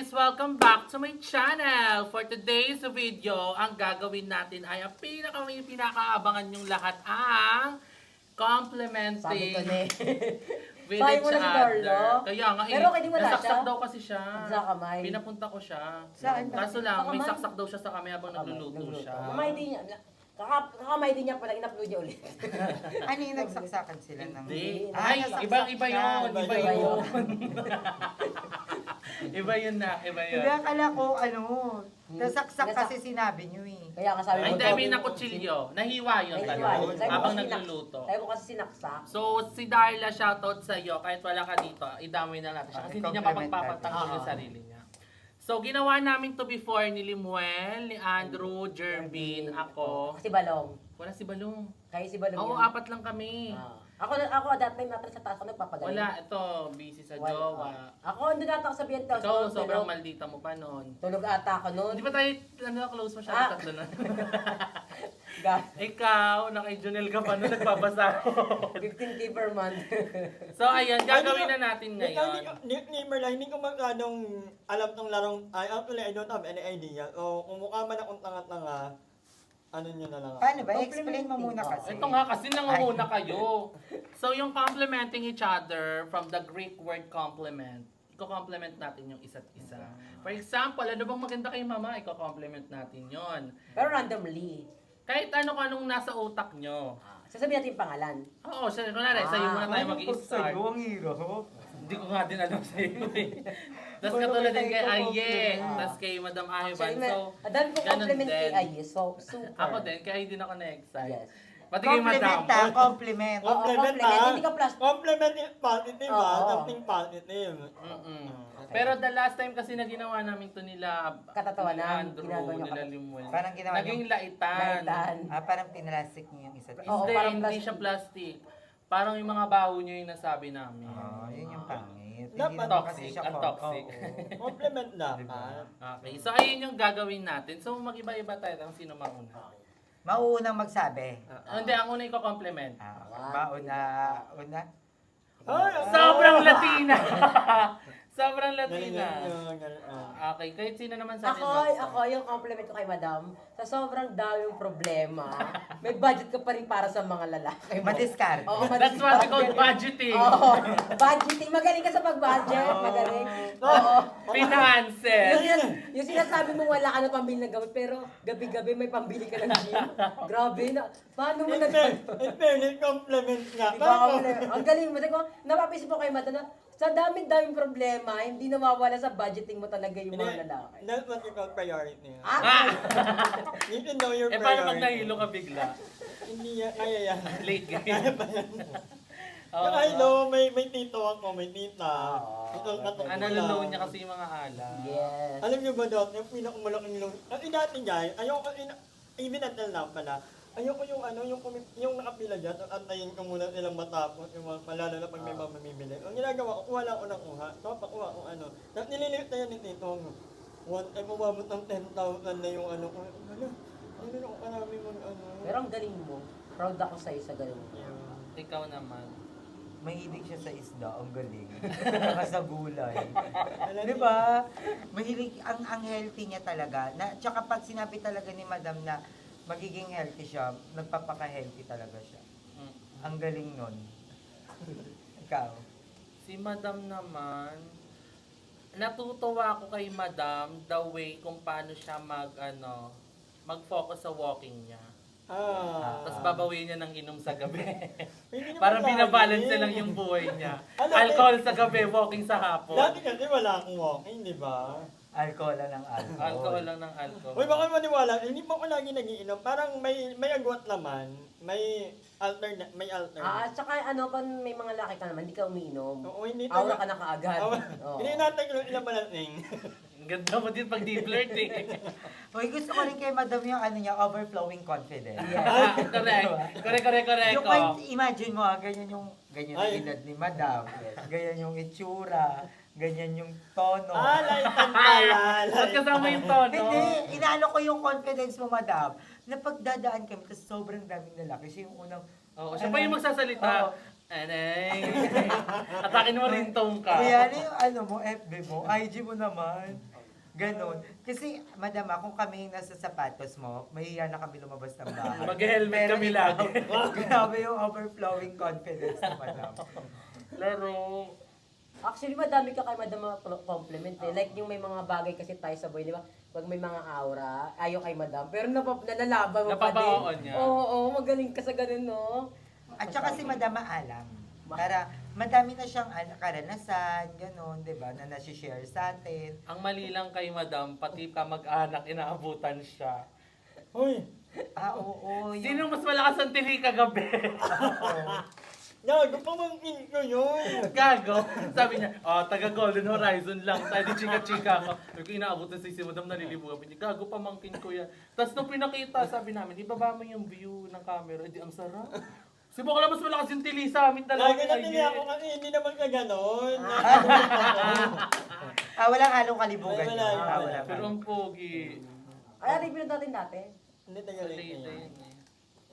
guys! Welcome back to my channel! For today's video, ang gagawin natin ay ang pinakaabangan yung lahat ang Sabi complementing ko na eh. with Sabi each mo na si other. Darlo? Kaya nga Pero okay, di wala nasaksak siya? daw kasi siya. Sa kamay. Pinapunta ko siya. Saan? Kaso lang, Sa may kamay? saksak daw siya sa kamay habang nagluluto siya. Kamay din niya. Kakamay din niya pala, in-upload niya ulit. Ano yung nagsaksakan sila ng... Hindi. Ah, Ay, nasaksak iba siya. yun. Iba Iba yun. Iba yun na. Iba yun. Hindi, akala ko, nasaksak Nasak- kasi sinabi nyo eh. Kaya kasabi Ay, mo. hindi, may nakutsilyo. Nahiwa yun Nahiwa talaga. yun. Sabi ko Habang kasi nagluluto. Sabi ko kasi sinaksak. So, si Darla, shoutout sa iyo. Kahit wala ka dito, idamay na natin siya. Kasi hindi niya Compliment mapagpapatanggol natin. yung sarili niya. So, ginawa namin to before ni Limuel, ni Andrew, Jervin, ako. Kasi balong. Wala si Balong. Kaya si balong Oo, yan. 4 lang kami. Ako that time natin sa taas ako nagpapagaling. Wala, ito, busy sa Wala. jowa. Ako, andun ata ako sa Vietnam. Ikaw, sobrang maldita mo pa noon. Tulog ata ako noon. Hindi ba tayo, close masyado Ah. tatlo na? Gas. Ikaw, naka-Junel ka pa noon, nagbabasa. 15K per month. So, ayan, gagawin na natin ngayon. Nicknamer lang, hindi ko masyadong alam tong larong, actually, I don't have any idea. O, kung mukha man akong tanga-tanga, ano nyo na lang. Paano ba? Explain mo muna kasi. Ito nga kasi nangunguna kayo. So yung complementing each other from the Greek word complement, i-complement natin yung isa't isa. For example, ano bang maganda kay mama, i-complement natin yon. Pero randomly. Kahit ano anong nasa utak nyo. Sasabihin natin yung pangalan. Oo, siya, kunwari, sa'yo muna tayo mag-i-start. ang hirap. Hindi ko nga din alam sa'yo eh. Tapos katulad din kay Aye, tapos kay Madam Ahiban. So, Dami ko ganun compliment kay din. Ayes. So, super. Ako din, kaya din ako na-excite. Yes. Pati kay Madam. Compliment. compliment, hindi ka plus. Compliment is positive Oo. something positive. Mm-mm. Pero the last time kasi na ginawa namin to nila Katatawanan, nila Andrew, ginagawa niyo nila kat- Limuel. Parang ginawa Naging niyo- laitan. Laitan. Parang pinalastik niyo yung isa't isa. Oo, Hindi, parang hindi plastic. siya plastic. Parang yung mga baho nyo yung nasabi namin. Yun yung pangit. Dapat Hindi naman toxic, kasi siya ang toxic. Compliment dapat. Diba? Okay, so ayun yung gagawin natin. So mag-iba-iba tayo kung sino mauna. Mauunang magsabi. Hindi, ang una ko-compliment. Una? Sobrang Latina! Sobrang Galing, Latina. galing, galing. Okay, kahit sino naman sa atin. Ako, yung compliment ko kay Madam, sa sobrang daming problema, may budget ka pa rin para sa mga lalaki mo. Madiskarte. Oo, That's what we call budgeting. Oo, budgeting. Magaling ka sa pag-budget. Magaling. Oo. Finances. Yung sinasabi mo wala ka na pambili ng gamit, pero gabi-gabi may pambili ka ng gym. Grabe na. Paano mo na In fairness, compliment nga. Ang galing mo. Sabi ko, napapisip ko kay Madam na sa daming problema, hindi nawawala sa budgeting mo talaga yung mga lalaki. That's what you call priority. Ah! You need to know your Eh, paano pag priority. nahilo ka bigla? Hindi yan, kaya yan. Late game. Kaya pa yan. Oo. Hello, may tito ako, may tita. Itong katong Ano, lulong niya kasi yung mga ala. Yes. Alam niyo ba dati, yung pinakamalaking loan, dati guys, ayoko, even until now pala, ayoko yung yung nakapila dyan, antayin ko muna silang matapos, yung mga malalo na pag may mamimili. Ang ginagawa ko, kuha lang ako ng kuha, tapos pakuha kung ano. Tapos nililiit na yan ni Tito, one time umabot ng 10,000 na yung ano ko. Ano ako karami mo Pero ang galing mo. Proud ako sa'yo sa galing mo. Ikaw naman. Mahilig siya sa isda, ang galing. Saka sa gulay. Di ba? Mahilig, ang healthy niya talaga. Tsaka pag sinabi talaga ni Madam na magiging healthy siya, nagpapaka-healthy talaga siya. Ang galing nun. Ikaw? Si Madam naman, natutuwa ako kay Madam the way kung paano siya mag-focus sa walking niya. Tapos babawiin niya ng inom sa gabi. Para binabalance lang yung buhay niya. Alcohol sa gabi, walking sa hapon. Dati kasi wala akong walking, di ba? Alcohol lang ng alcohol. Alcohol lang ng alcohol. Uy, baka maniwala, hindi pa ako lagi nagiinom. Parang may agwat naman, may alternate. Tsaka pag may mga laki ka naman, hindi ka umiinom. Oo, hindi Aura ka na kaagad. Oo. Hindi natin ko ilang balancing. Ang ganda mo din pag deep flirt eh. Uy, gusto ko rin kay Madam yung overflowing confidence. Correct. Yung imagine mo ganyan yung Ay. edad ni Madam. Ganyan yung itsura. Ganyan yung tono. Laitan pala. Ba't kasama yung tono? Hindi, inaano ko yung confidence mo, Madam. Na pagdadaan kami, tapos sobrang daming lalaki. Siya yung unang... Oo, siya pa yung magsasalita. Oo. Anay. Atakin mo rin tong ka. Kaya ano yung ano mo, FB mo, IG mo naman. Ganon. Kasi, madama, kung kami yung nasa sapatos mo, mahiya na kami lumabas ng bahay. Mag-helmet Pero kami ikaw, lagi. Grabe yung overflowing confidence ni madam. Laro. Actually, madami ka kay madam mga compliment eh. Like yung may mga bagay kasi tayo sa boy, di ba? Pag may mga aura, ayaw kay madam. Pero nalalaban mo pa din. Napabaon niya. Oo, magaling ka sa ganun, no? At saka si madam alam. Para madami na siyang karanasan, gano'n, di ba, na nasi-share sa atin. Ang mali lang kay madam, pati ka mag-anak, inaabutan siya. Hoy! Oo. Sino mas malakas ang tili kagabi? Gago, pamangkin ko yun! Gago. Sabi niya, taga Golden Horizon lang. Tayo di chika-chika ako. Sabi ko, inaabutan sa si madam, nalilibugan. Sabi niya, gago, pamangkin ko yan. Tapos nung pinakita, sabi namin, ibaba mo yung view ng camera. Di, ang sarap. Si Bokla mas malakas yung tili sa amin talaga. Lagi na tili ako kasi hindi naman ka ganon. Walang halong kalibugan Wala, yun. wala. Wala. Pero ang pogi. Ay, review natin dati. Hindi taga Late late yun eh.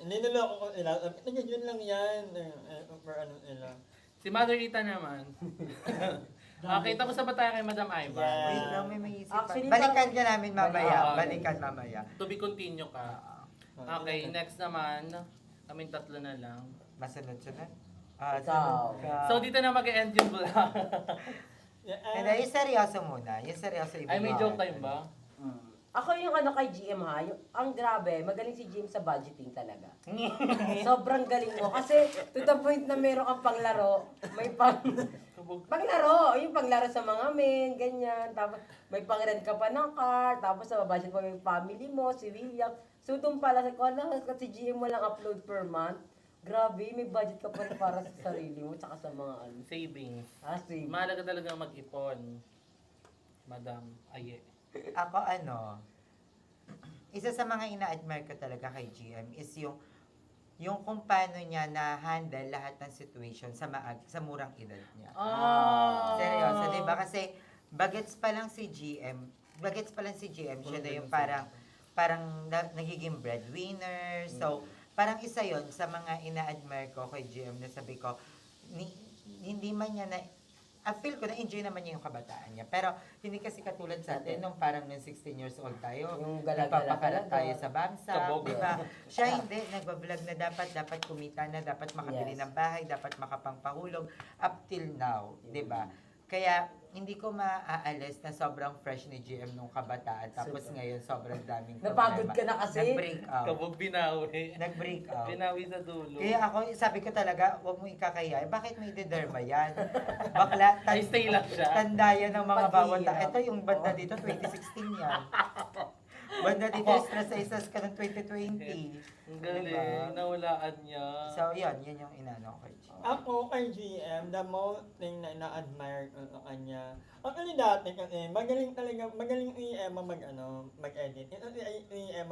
Hindi niloko ko sila. Taga yun lang yan. For ano nila. Si Mother Rita naman. Kita ko sa bataya kay Madam Ivan. Yeah. Wait lang, may maisip pa. Actually, Balikan ka namin mamaya. Balikan. Balikan mamaya. To be continue ka. Okay, next naman. Kaming tatlo na lang. Masunod-sunod. Ikaw. Sunod ka. So dito na mag-end yung vlog. Hindi, yung seryoso muna. Yung seryoso ibig. Ay, may joke time ba? Ako yung ano kay GM ha, ang grabe, magaling si GM sa budgeting talaga. Sobrang galing mo. Kasi to the point na meron kang panglaro, may panglaro, yung panglaro sa mga men, ganyan. Tapos may pang-rent ka pa ng car, tapos sa budget mo yung family mo, si William. So doon pala sa kasi GM mo lang upload per month. Grabe, may budget ka pa rin para sa sarili mo, tsaka sa mga ano. Savings. Kasi, Mahalaga talagang mag-ipon. Madam, aye. Ako isa sa mga ina-admire ko talaga kay GM is yung kung paano niya na-handle lahat ng situation sa murang edad niya. Seryoso, di ba? Kasi bagets pa lang si GM, siya na yung parang nagiging breadwinner. So, parang isa yon sa mga ina-admire ko kay GM na sabi ko, hindi man niya feel ko na-enjoy naman niya yung kabataan niya. Pero hindi kasi katulad sa atin nung parang nung 16 years old tayo, Yung gala-gala nagpapakalat talaga. tayo sa bangsa, Kabog. di ba? Siya hindi, nagbablog na dapat kumita na, dapat makabili Yes. ng bahay, dapat makapangpahulog, up till now, di ba? Kaya hindi ko maaalis na sobrang fresh ni GM nung kabataan, tapos Super. ngayon sobrang daming Napagod ka na kasi. Nag-break out. Kabog binawi. Nag-break out. Binawi sa dulo. Kaya ako, sabi ko talaga, huwag mo ikakaya. Bakit may dederma yan? Bakla, Ay, stay lang siya. tanda yan ng mga bawat Paghihirap. Ito yung banda dito, 2016 yan. Banda dito, stress sa isas ka ng 2020. Ang galing. Diba? Nawalaan niya. So, yun yung inano ko kay GM. Ako kay GM, the most thing na ina-admire ko sa kanya. Actually dati kasi, magaling mag-edit. Ito si EM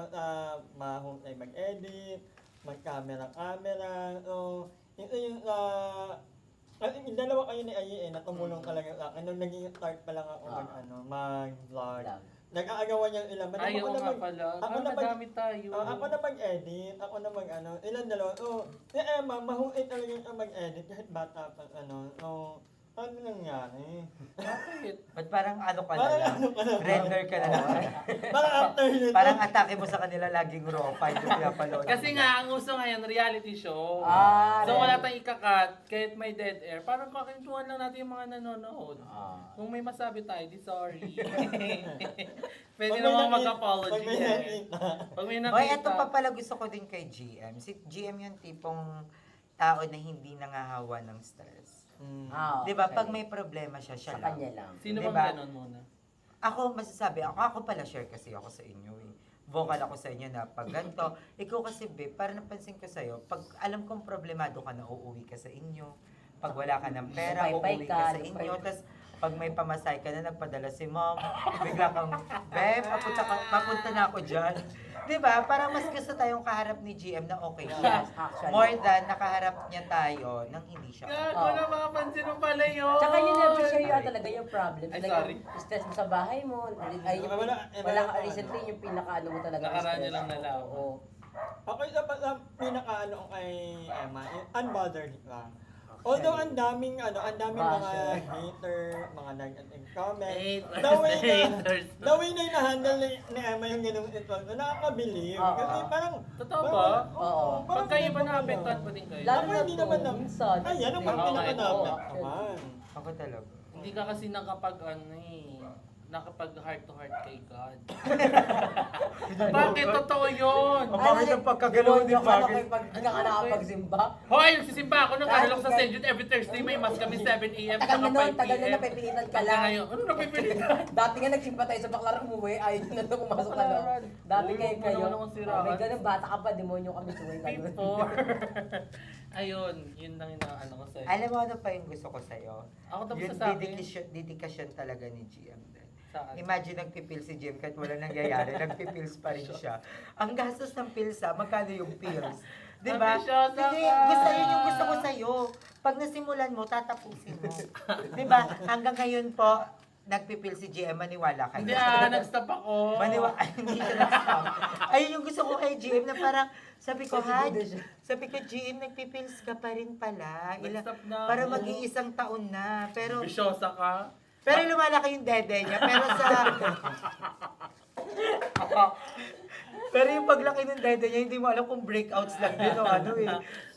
mahusay mag-edit, mag-camera. So, ito yung yung dalawa kayo ni Aye na tumulong talaga sa akin. Nung naging start pa lang ako mag-vlog. Nag-aagawan yung ilan. Ay, oo nga pala. Madami tayo. Ako na mag-edit, ako na ilan dalawa. So, si Emma, mahusay talaga siya mag-edit kahit bata pa, So, ano nangyari? Bakit? Ba't parang ano ka na Parang lang? ano ka na lang? Render ka na lang. Parang after nito. Parang atake mo sa kanila laging raw 5 yung pinapaload. Kasi nga, ang uso ngayon, reality show. Ah, So wala reality. tayong ikakat, kahit may dead air. Parang kakintuhan lang natin yung mga nanonood. Kung may masabi tayo, di sorry. Pwede Pag may naman nakita- mag-apology. pag may nakita. Pag may Hoy, nakita. eto pa pala gusto ko din kay GM. Si GM yung tipong tao na hindi nangahawa ng stress. Di ba? Pag may problema siya sa lang. kanya lang. Sino Diba? bang ganon muna? Ako, masasabi, ako pala share kasi ako sa inyo eh. Vocal ako sa inyo na pag ganito, ikaw kasi babe, para napansin ko sa'yo, pag alam kong problemado ka na, uuwi ka sa inyo. Pag wala ka ng pera, Lupay-pay uuwi ka, ka sa inyo. Tapos, pag may pamasay ka na, nagpadala si mom, bigla kang, babe, papunta na ako dyan. Diba? Parang mas gusto tayong kaharap ni GM na okay siya. Yes, actually. More than nakaharap niya tayo nang hindi siya. Gago na mga pansin mo pala yun. Tsaka yun never share yun talaga yung problem. Ay, Like, sorry. yung stress mo sa bahay mo. Ay, yung, wala ka recently yung pinaka-ano mo talaga. Nakaraan stress. niya lang nalaman. Oo. Ako isa pa sa pinaka kay Emma, yung unbothered lang. Although ang daming mga Basher. hater, mga nag-comment. Haters, The way na, haters. the way na na-handle ni Emma yung ganung ito, nakakabilib. Oo. Kasi parang, Totoo ba? Oo. Pag kayo ba naapektuhan pa din kayo? Lalo Ako na hindi to, naman na, minsan. ayan ang mga Oo, pinaka-naapektuhan. Ako talaga. Hindi ka kasi nakapag heart to heart kay God. Bakit totoo yun? Ang bakit ang pagkagalaw ni Bagay? Pag di ka nakakapagsimba. Hoy, nagsisimba ako nagkadalok sa St. Jude every Thursday. May mas kami 7 a.m. Tagal na saka 5 nun, tagal na p.m. napipilitan ka Hanggang lang. ngayon. Ano napipilitan? Dati nga nagsimba tayo sa Baclaran umuwi, ayaw nyo na ito pumasok ka na. Dati Uy, kayo huwag mo kayo. naman akong siraan. May ganun, bata ka pa, demonyo kami suway ka nun. Before. Ayun, yun lang yung ano ko sa'yo. Alam mo ano pa yung gusto ko sa'yo? Ako tapos Yung sa akin. dedikasyon talaga ni GM din. Saan? Imagine nagpipil si GM kahit wala nangyayari, nagpipils pa rin siya. Ang gastos ng pills magkano yung pills? Di ba? Ambisyosa Hindi, ka! gusto yun yung gusto ko sa'yo. Pag nasimulan mo, tatapusin mo. Di ba? Hanggang ngayon po, nagpipil si GM, maniwala kayo. Hindi nag-stop ako. Ay, hindi ka nag-stop. Ayun yung gusto ko kay GM na parang, sabi ko, GM, nagpipils ka pa rin pala. Nag-stop na Para ako. mag-iisang taon na. Pero Ambisyosa ka. lumalaki yung dede niya. Pero yung paglaki ng dede niya, hindi mo alam kung breakouts lang din o ano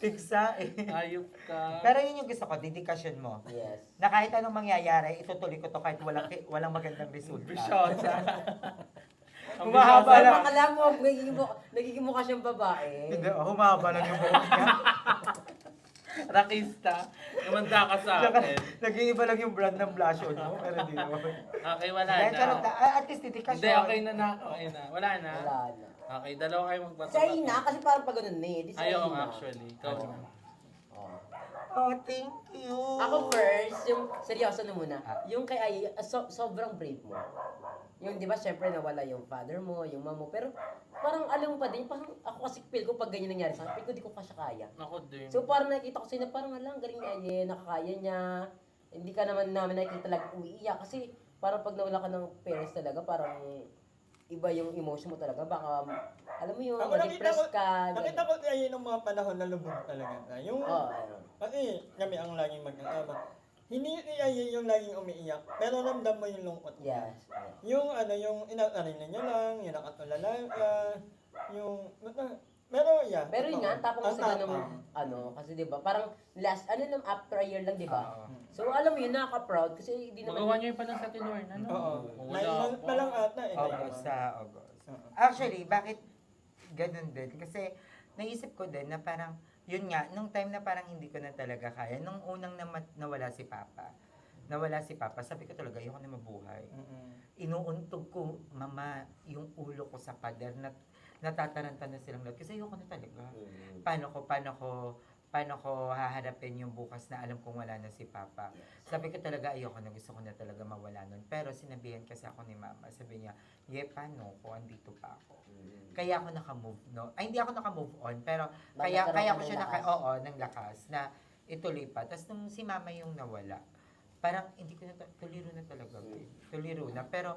tiksa Ayop ka. Pero yun yung gusto ko, dedikasyon mo. Yes. Na kahit anong mangyayari, itutuloy ko to kahit walang magandang resulta. Ambisyosa. Humahaba lang. Parang alam mo, nagiging mukha siyang babae. Hindi, humaba lang yung buhok niya. Rakista. Namanda ka sa akin. Nag-iiba lang yung brand ng blush on mo, pero di naman. Okay, wala Hindi, charot na. na. At least dedikasyon. Hindi, okay na. Okay na. Wala na. Wala na. Okay, dalawa kayo magbato. Sa ina, kasi parang pag ganun eh. Di sa Ayaw ina. actually. Ikaw na. Oh. Oh, thank you. Ako first, yung seryoso na muna. Ah. Yung kay Ay, sobrang brave mo. Yung di ba, syempre nawala yung father mo, yung mom mo, pero parang alam mo pa din, parang ako kasi feel ko pag ganyan nangyari sa akin, feel ko di ko pa siya kaya. Ako din. So parang nakikita ko sa'yo na parang alang, galing ni Aye, nakakaya niya. Hindi ka naman namin nakikita talaga umiiyak kasi parang pag nawala ka ng parents talaga, parang iba yung emotion mo talaga. Baka, alam mo yung, Ako ma-depress ka. nakita ko niya yun ng mga panahon na lubog talaga. Yung, ano. kasi kami ang laging mag-aama. Hindi niya yung laging umiiyak, pero ramdam mo yung lungkot niya. Yes. Yung yung inaalala niya lang, yung nakatulala ka, yung, pero yeah. Pero yun nga, tapos Ang kasi ganun, tapang. kasi di ba, parang last, lang, after a year lang, di ba? Oo. So alam mo yun, nakaka-proud kasi hindi Magawa naman, niyo yung pa lang sa Tinorn, ano? Oo. Wala 9 months pa lang ata eh. August sa August. Oo. Actually, bakit ganun din? Kasi naisip ko din na parang, yun nga, nung time na parang hindi ko na talaga kaya, nung unang nawala si Papa, sabi ko talaga, ayoko na mabuhay. Inuuntog ko, mama, yung ulo ko sa pader, natataranta na silang lahat. Kasi ayoko na talaga. Paano ko haharapin yung bukas na alam kong wala na si Papa. Sabi ko talaga, ayoko na, gusto ko na talaga mawala nun. Pero sinabihan kasi ako ni Mama, sabi niya, paano ko, andito pa ako. Kaya ako naka-move, no? Ay, hindi ako naka-move on, pero kaya Nagkaroon ko ka siya ng lakas. ng lakas na ituloy pa. Tapos nung si Mama yung nawala, parang hindi ko na, tuliro na talaga. Tuliro na. Pero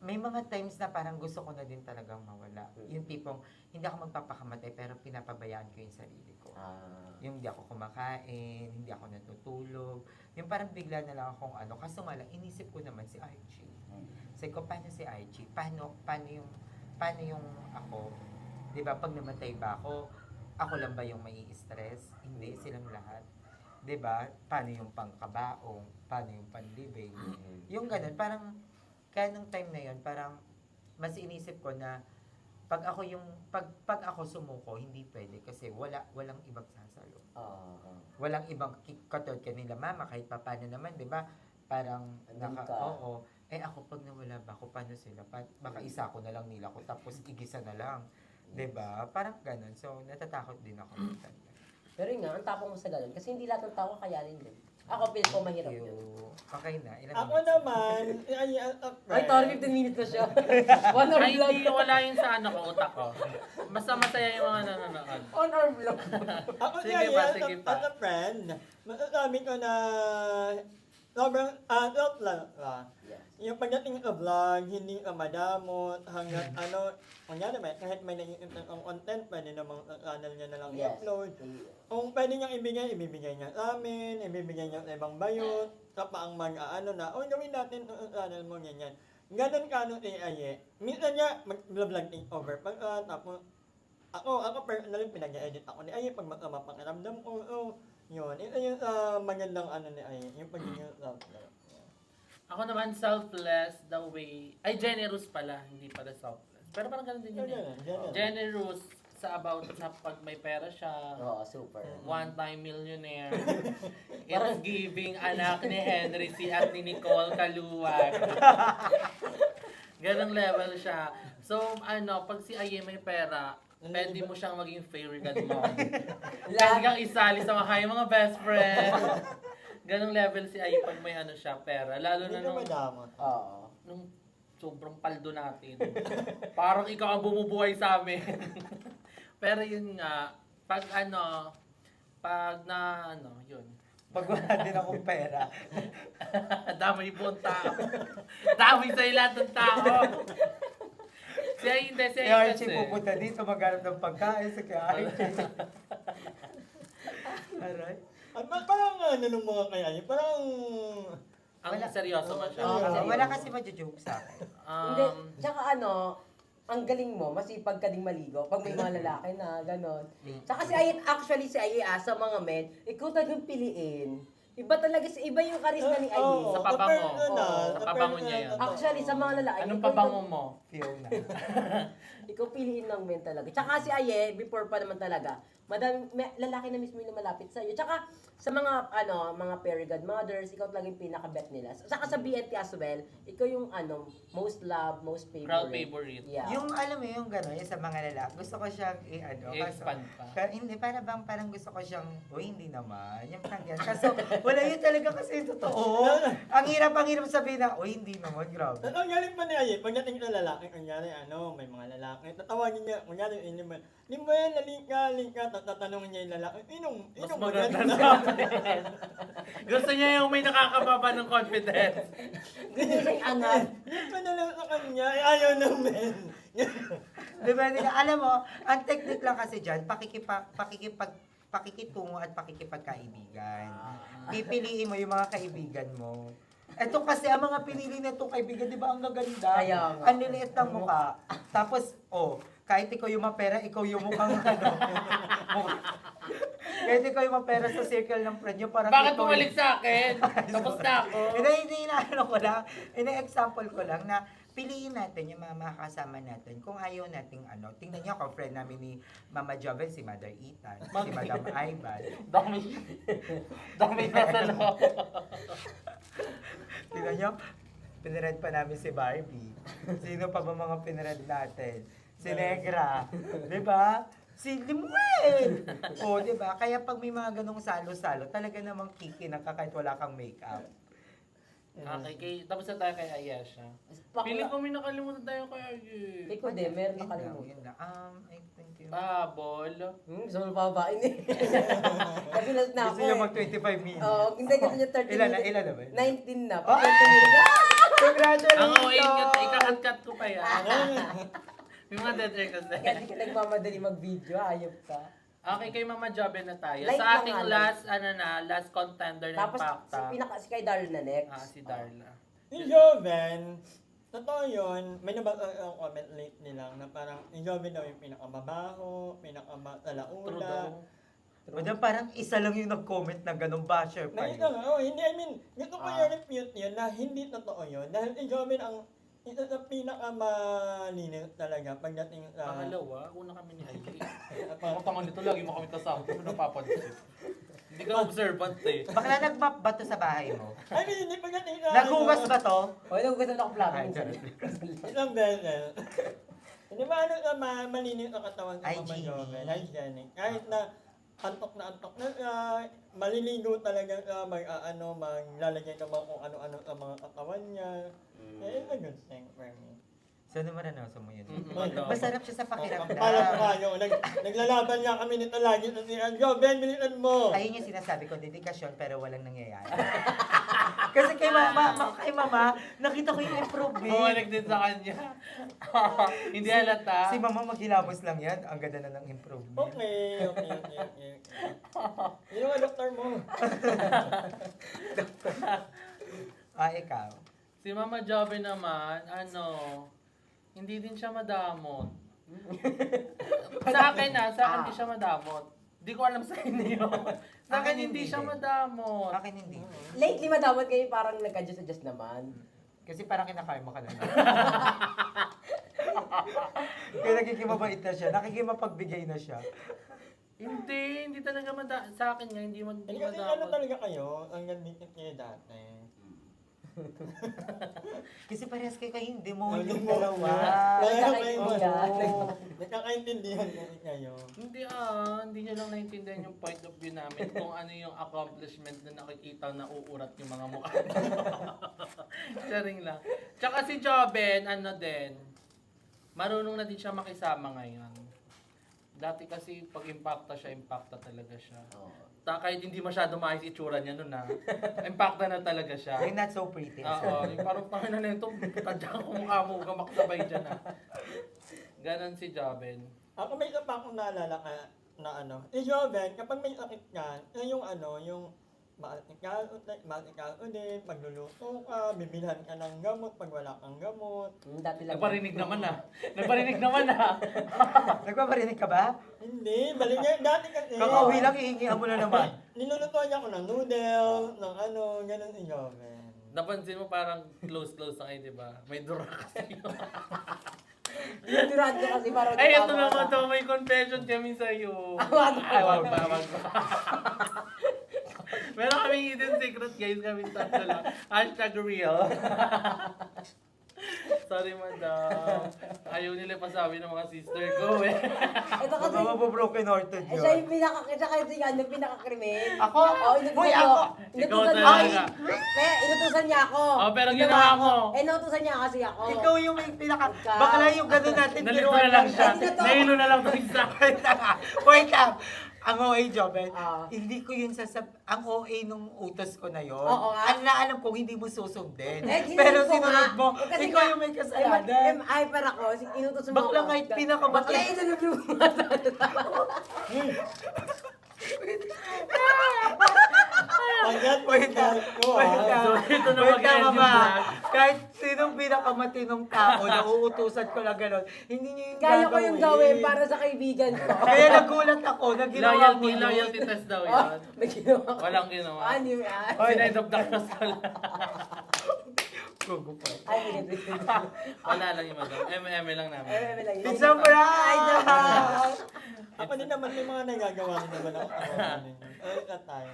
may mga times na parang gusto ko na din talagang mawala. Yung tipong, hindi ako magpapakamatay, pero pinapabayaan ko yung sarili ko. Yung hindi ako kumakain, hindi ako natutulog. Yung parang bigla na lang akong kaso nga lang, inisip ko naman si Archie. Sabi ko, paano si Archie? Paano yung ako? Diba, pag namatay ba ako lang ba yung may stress? Hindi, silang lahat. Diba? Paano yung pangkabaong? Paano yung panlibing? Yung ganun, parang, kaya nung time na yun, parang, mas inisip ko na, pag ako sumuko, hindi pwede kasi walang ibang sasalo. Walang ibang katulad kanila mama, kahit pa paano naman, 'di ba? Parang oo. Ako pag nawala ba ako, paano sila? Baka isa ko na lang nila ko tapos igisa na lang. 'Di ba? Parang ganun. So natatakot din ako minsan. pero yun nga, ang tapang mo sa ganun, kasi hindi lahat ng tao kakayanin yun. Ako, feel ko mahirap yun. Okay na. Ilan Ako minutes? naman, Ay, sorry, 15 minutes na siya. 1 hour Ay, vlog. hindi, wala yung sa utak ko. Basta masaya yung mga nanonood. 1 hour vlog. Ako Sige niya, ba, sige pa. as a friend, masasabi ko na sobrang adult lang. yung pagdating sa vlog, hindi ka madamot, hanggat kunyari kahit may nag-i-implement ang content, pwede namang sa channel niya na lang Yes. i-upload. Kung pwede niyang ibibigay niya sa amin, ibibigay niya sa ibang bayot, sa ang mag-aano na, gawin natin sa channel mo, ganyan. Ganon ka si Aye. Minsan niya, mag-vlog take over. Tapos, ako personally, pinag-edit ako ni Aye pag mapakiramdam ko. Yun. Ito yung magandang ni Aye, yung pagiging self-love. Ako naman selfless the way, ay generous pala, hindi pala selfless. Pero parang ganun din yun eh. Generous sa pag may pera siya. Oo, super. One-time millionaire. It's giving anak ni Henry C. at ni Nicole Kaluwag. Ganong level siya. So, pag si Aye may pera, pwede mo siyang maging fairy godmom. Pwede kang isali sa mga best friend. Ganong level si Aye pag may siya, pera. Lalo na Hindi ka madamot. Oo. nung sobrang paldo natin. Parang ikaw ang bumubuhay sa amin. Pero yun nga, pag yun. Pag wala din akong pera. Dami buong tao. Dami sa lahat ng tao. Si Si Ay Archie pupunta dito, maghanap ng pagkain sa kay Archie. Aray. At parang nung mga kaya, parang Ang seryoso ba siya? Wala kasi majo-joke sa akin. Hindi, tsaka ang galing mo, masipag ka ding maligo pag may mga lalaki na, ganon. Tsaka si Aye, actually si Aye, sa mga men, ikaw talagang piliin. Iba talaga, iba yung karisma ni Aye. Sa pabango. Oo. Sa pabango niya yun. Actually, sa mga lalaki, Anong ikaw pabango mo? Fiona. Ikaw piliin ng men talaga. Tsaka si Aye, before pa naman talaga, lalaki na mismo yung lumalapit sa iyo. Tsaka sa mga mga fairy godmothers, ikaw talaga yung pinaka-bet nila. Tsaka sa BNT as well, ikaw yung most loved, most favorite. Crowd favorite. Yeah. Yung alam mo yung gano'n, yung sa mga lalaki, gusto ko siyang I-expand pa. Hindi, parang gusto ko siyang, hindi naman. Yung parang gano'n. Kaso, wala yun talaga kasi totoo. Ang hirap sabihin na, hindi naman, grabe. ang galing pa ni Aye, pagdating sa lalaki, kunyari may mga lalaki, tatawagin niya, kunyari Limuel, halika, tatanungin niya yung lalaki, Mas maganda sa akin. Gusto niya yung may nakakababa ng confidence. Gusto siya yung angat. Hindi pa na lang sa kanya, ayaw naman. Diba, alam mo, ang technique lang kasi dyan, pakikitungo at pakikipagkaibigan. Pipiliin mo yung mga kaibigan mo. Ito kasi, ang mga pinili na itong kaibigan, di ba, ang gaganda? Kaya nga. Ang liliit ng mukha. Tapos, kahit ikaw yung mapera, ikaw yung mukhang kahit ikaw yung mapera sa circle ng friend nyo, parang Bakit ikaw bumalik sa akin? Tapos na ako. Ina-example ko lang na piliin natin yung mga makakasama natin. Kung ayaw nating tingnan nyo kung friend namin ni Mama Joven, si Mother Ethan, si Madam Ivan. Dami na sa loob. Tingnan nyo, pinirad pa namin si Barbie. Sino pa ba mga pinirad natin? Si Negra. Di ba? Si Limuel. Di ba? Kaya pag may mga ganong salo-salo, talaga namang kikinan ka kahit wala kang makeup. Okay, tapos na tayo kay Ayesha. Feeling ko may nakalimutan tayo kay Ayesha. Ikaw din, meron Yun nakalimutan. lang. I think yun. Tabol. Gusto mo pababain eh. Kasi last na ako Gusto niya eh. mag 25 minutes. Oo, hindi gusto niya 30 Ilan na ba? 19 na. Oh! 20 minutes. Congratulations! Ang ikakat-kat ko pa yan. May mga dead air kasi. Kaya di ka nagmamadali mag-video, ayop ka. Okay, kay Mama Joben na tayo. Like Sa ating lang, last contender ng Tapos Pakta. si kay Darla na next. Si Darla. Si Joven, totoo yun, may nabasa ang comment lately lang na parang si Joven daw yung pinakamabaho, True pinakamatalaula. daw. Madam, parang isa lang yung nag-comment na ganun basher pa Nakita yun. nga, hindi, I mean, gusto ko yung refute yun na hindi totoo yun. Dahil si Joven ang isa sa pinakamalinis talaga pagdating sa... Pangalawa, una kami ni Ayi. Ang tango nito, lagi mo kami kasama. Kung napapansin. Hindi ka observant eh. Bakla nag-map ba to sa bahay mo? I mean, hindi pagdating sa... Naghugas ba to? O, nagugas na ako vlog. Ay, sorry. Isang beses. Hindi ba malinis ang katawan sa Mama Hygienic. Joven? Hygienic. Kahit na antok na siya, maliligo talaga siya, maglalagay naman kung ano-ano sa mga katawan niya. It's a good thing for me. So, ano maranasan mo yun? Madam. Masarap siya sa pakiramdam. Pala pa kayo, naglalaban nga kami nito lagi sa siya, Joven, bilisan mo! Ayun yung sinasabi ko, dedikasyon pero walang nangyayari. Kasi kay mama, nakita ko yung improvement. Bumalik din sa kanya. Hindi halata. Si mama maghilamos lang yan. Ang ganda na ng improvement. Okay. Yun ang doktor mo. Ikaw. Si Mama Jobe naman, hindi din siya madamot. Sa akin hindi siya madamot. Di ko alam sa inyo. Sa akin hindi siya madamot. Akin hindi. Lately, madamot kayo parang nagka-adjust naman. Kasi parang kinakarma ka na lang. Kaya nagiging mabait na siya. Nakikimapagbigay na siya. Hindi talaga sa akin nga, hindi Kasi ano madamot. talaga kayo, ang gandikit kayo dati. Kasi parehas kayo hindi mo Hindi yung mo. dalawa. Nagkakaintindihan. Nagkakaintindihan kayo. Hindi nyo lang naintindihan yung point of view namin kung ano yung accomplishment na nakikita na uurat yung mga mukha. Sharing lang. Tsaka si Joben, marunong na din siya makisama ngayon. Dati kasi pag impacta talaga siya. Kahit hindi masyado maayos itsura niya nun impacta na talaga siya. You're not so pretty. Oo, yung parang pangina na ito, tadya ko mukha mo, makasabay dyan Ganon si Joben. Ako may isa pa akong naalala na Joven, kapag may sakit ka, yung maalikal ulit, magluluto ka, bibilhan ka ng gamot pag wala kang gamot. Dati lang. Nagparinig naman Nagpaparinig ka ba? Hindi, balik nga, dati kasi. Kakauwi lang, ihingihan mo na naman. Nilulutuan niya ako ng noodle, ng ganun si Joven. Napansin mo parang close na kayo, di ba? May dura kasi yun. Tinurad ko kasi parang Ay, ito tama naman ka. to, may confession kami sa'yo. Wag Wag ba. Meron kaming hidden secret guys, kami tatlo lang. #real. Sorry, madam. Ayaw nila pasabi ng mga sister ko Ito kasi, Mababroken hearted siya yun. yung pinaka-krimen. Ako? Uy, Inutusan ako! Ikaw niya. talaga. Inutusan niya ako. Oh, pero ginawa mo. Inutusan niya kasi ako. Ikaw yung may pinaka... Ikaw. Bakla yung gano'n natin. Nalito na lang siya. Ay, dito. Nahilo na lang tayo sa akin. Wait lang. Ang OA job, hindi ko yun ang OA nung utos ko na yun. Oo nga. Ang naalam kong hindi mo susundin. Sinunod Pero ko sinunod nga. mo, Kasi ikaw nga, yung may kasalanan. Hyper ako. Inutusan mo Bakla kahit pinakabata. Bakla isunod mo. Hanggat Wait lang. Wait lang. So, ito na Wait lang, mag-end yung mama. vlog. Kahit sinong pinakamatinong tao na uutusan ko lang gano'n, hindi niyo yung Kaya ko yung gawin gagawin. para sa kaibigan ko. Kaya nagulat ako na ginawa mo yun. Loyalty test daw Oh, yan. may ginawa ko. Walang ginawa. Ano yan? Sinend of the cross wala. Gugu pa. Ay, hindi. Wala lang yung madam. MM lang namin. It's a prank! ako din naman may mga nagagawa rin naman ako. Ay, tayo.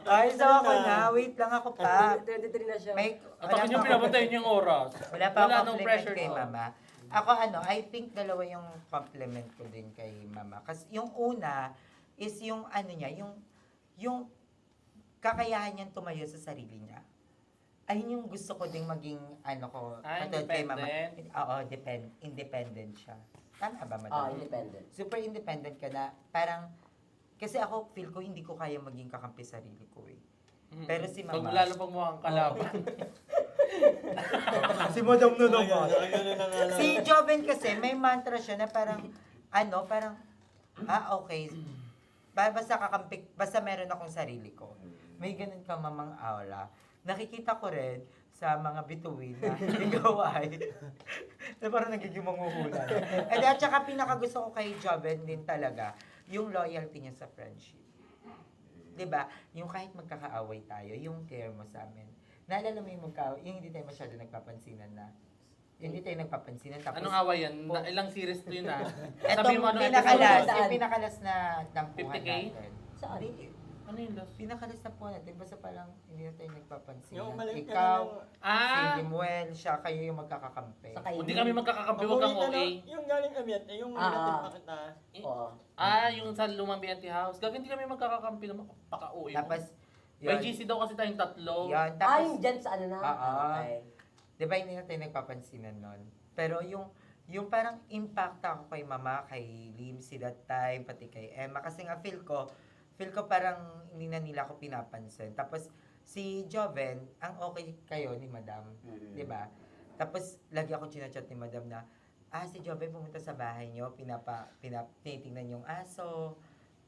Ay, so ako na. Wait lang ako pa. 23 na siya. May, At ako yung pinapuntahin yung oras. Wala pa Wala akong nung compliment pressure kay to. mama. Ako I think dalawa yung compliment ko din kay mama. Kasi yung una is yung niya, yung kakayahan niyang tumayo sa sarili niya. Ayun yung gusto ko ding maging katulad kay mama. Independent? Oo, independent siya. Tama ba, madam? Independent. Super independent ka na. Parang, kasi ako feel ko hindi ko kaya maging kakampi sarili ko eh. Pero si mama. Lalo pag mukhang kalaban. Si madam na Si Si Joven kasi, may mantra siya na parang, okay. Basta kakampi, basta meron akong sarili ko. May ganun ka mamang aula. Nakikita ko rin sa mga bituin na ikaw ay, na parang nagiging manghuhula. At saka pinakagusto ko kay Joven din talaga, yung loyalty niya sa friendship. 'Di ba? Yung kahit magkakaaway tayo, yung care mo sa amin. Naalala mo yung yung hindi tayo masyado nagpapansinan na. Hindi tayo nagpapansinan. Tapos, Anong away yan? Ilang series to yun Etong Sabi mo ano pinakalas, episode? yung pinakalas na tampuhan 50K? natin. Saan? Hindi, Ano yun last? pinakalas na po natin, basta palang hindi na tayo nagpapansin. Yung maliit ka Ikaw, Ah! si Limuel, siya, kayo yung magkakakampi. Sa kaibigan. Hindi kami magkakakampi, wag kang OA. Yung galing Abiente, yung Ah. natin pakita. Oo. Yung sa lumang BNT house. Gagawin hindi kami magkakakampi na makapaka-OA mo. Tapos, By GC daw kasi tayong tatlo. yun, tapos, Yung dyan sa ano na? Oo. Okay. di ba hindi na tayo nagpapansinan nun? Pero yung parang impact ako kay mama, kay Lim, si that time, pati kay Emma. Kasi nga feel feel ko parang hindi na nila ako pinapansin. Tapos, si Joven, ang okay kayo ni Madam, di ba? Tapos, lagi ako chinachat ni Madam na, si Joven pumunta sa bahay niyo, tinitingnan yung aso.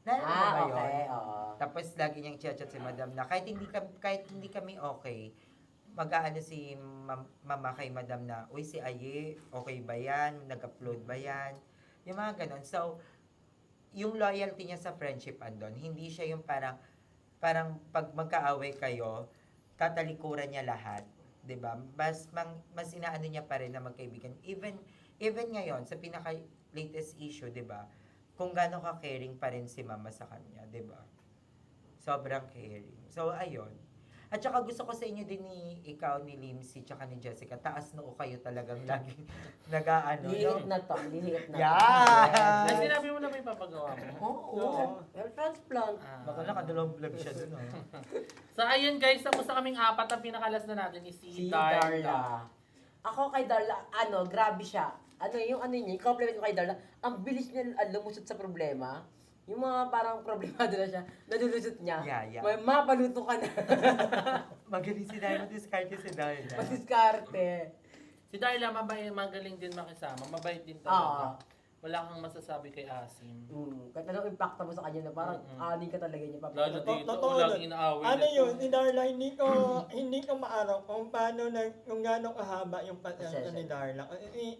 Naalala mo ba yun? Okay, oo. Tapos, lagi niyang chinachat si Madam na, kahit hindi kami okay, mag-aano si mama kay Madam na, uy, si Aye, okay ba yan? Nag-upload ba yan? Yung mga ganon. So, yung loyalty niya sa friendship andon, hindi siya yung parang pag magkaaway kayo, tatalikuran niya lahat. 'Di ba? Mas inaano niya pa rin na magkaibigan. Even ngayon, sa pinaka-latest issue, 'di ba? Kung gaano ka-caring pa rin si mama sa kanya, 'di ba? Sobrang caring. So, ayun. At saka gusto ko sa inyo din ikaw, ni Limsy, tsaka ni Jessica, taas noo kayo talagang lagi nag-aano. Liliit na to, liliit na to. Yeah! Ay, sinabi mo na may papagawa mo. Oo. Hair transplant. Baka nakadalawang vlog siya dun, oh. So, ayun guys, tapos sa kaming apat, ang pinakalas na natin is Si Darla. Darla. Ako kay Darla, grabe siya. Yung compliment ko kay Darla, ang bilis niya lumusot sa problema. Yung mga parang problemado na siya, nalulusot niya. Yeah. May mapaluto ka na. Magaling si Darla, diskarte si Darla. Masiskarte. Si Darla, magaling din makisama. Mabait din Oo. talaga. Wala kang masasabi kay Asim. Kahit anong impacta mo sa kanya na parang ani ka talaga niya. Lalo dito, Totoo walang yun. inaaway. Ano na- yun, si Darla, hindi ko maaraw kung paano kung gaano kahaba yung pasensya ni Darla.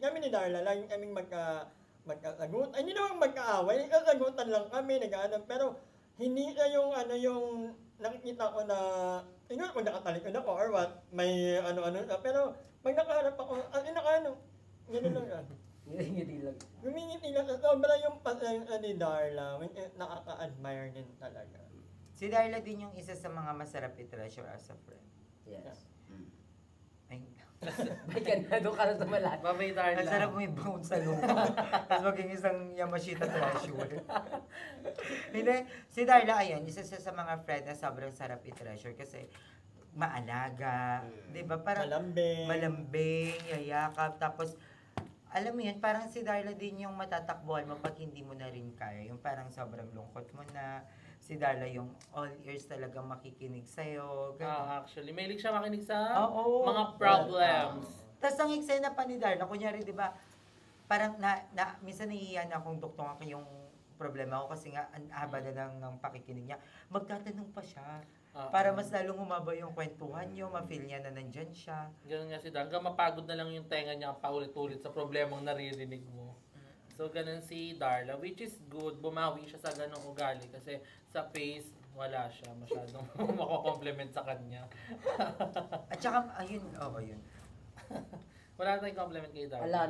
Kami ni Darla, lagi kaming magkakagutan. Hindi naman magkaaway, nagkagutan lang kami, nag-ano. Pero hindi na yung nakikita ko na, tingnan ko nakatalikod ako or what, may ano-ano na. Pero pag nakaharap ako, gano'n lang yan. Ngiti lang. Gumingiti lang, sobra yung pasensya ni Darla, nakaka-admire din talaga. Si Darla din yung isa sa mga masarap i-treasure as a friend. Yes. Ay, Bakit ka na doon ka na tumalat? Babay Darla. ang sarap mo yung bound sa lupa. Tapos maging isang Yamashita treasure. Hindi, si Darla, ayun, isa siya sa mga friend na sobrang sarap i-treasure kasi maalaga, di ba? Parang malambing, yayakap, tapos alam mo yun, parang si Darla din yung matatakbuhan mo pag hindi mo na rin kaya. Yung parang sobrang lungkot mo na. Si Darla yung all ears talagang makikinig sa'yo. Ganun. Actually, mahilig siya makinig sa Oo. mga problems. Tapos ang eksena pa ni Darla, kunyari, di ba, parang minsan nahihiyan akong doktor ako yung problema ko kasi nga ang haba na ng pakikinig niya. Magtatanong pa siya. Para mas lalong humaba yung kwentuhan niyo, ma-feel niya na nandyan siya. Ganun nga si Darla. Hanggang mapagod na lang yung tenga niya paulit-ulit sa problemang naririnig mo. So, ganun si Darla, which is good. Bumawi siya sa ganung ugali kasi sa face, wala siya masyadong mako-compliment sa kanya. At saka, ayun, yun. Wala tayong compliment kay Darla. Wala